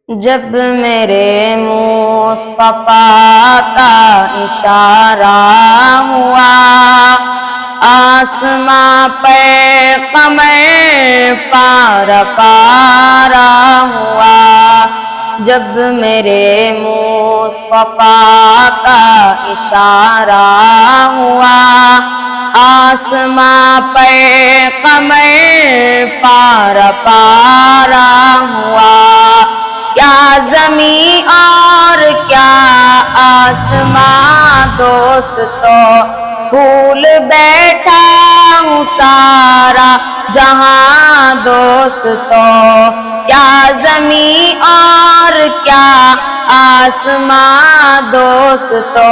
جب میرے مصطفیٰ کا اشارہ ہوا، آسماں پہ قمر پارا پارا ہوا۔ جب میرے مصطفیٰ کا اشارہ ہوا، آسماں پہ قمر پارا پارا ہوا۔ کیا زمین اور کیا آسمان دوستو، بھول بیٹھا ہوں سارا جہاں دوستو۔ کیا زمین اور کیا آسمان دوستو،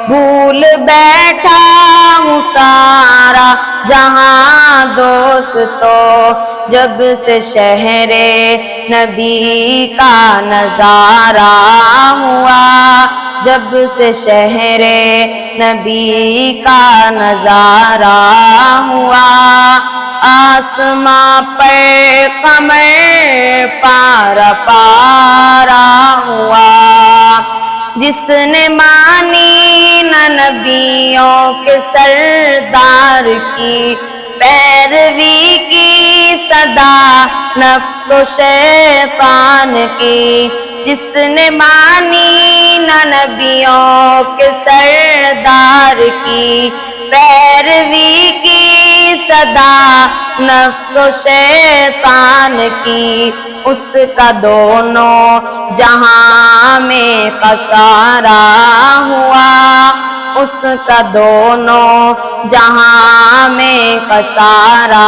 بھول بیٹھا ہوں سارا جہاں دوستو۔ جب سے شہر نبی کا نظارہ ہوا، جب سے شہر نبی کا نظارہ ہوا، آسماں پہ قمر پارا پارا ہوا۔ جس نے مانی نہ نبیوں کے سردار کی، پیروی کی صدا نفس و شیطان کی۔ جس نے مانی نہ نبیوں کے سردار کی، پیروی کی صدا نفس و شیطان کی، اس کا دونوں جہاں میں خسارہ ہوا، اس کا دونوں جہاں میں خسارہ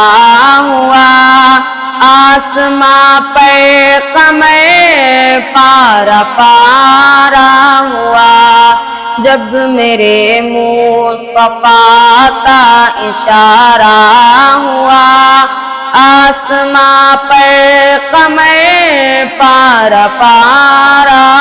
ہوا۔ آسماں پر قمر پارا پارا ہوا۔ جب میرے مصطفیٰ کا اشارہ ہوا، آسماں پر قمر پارا پارا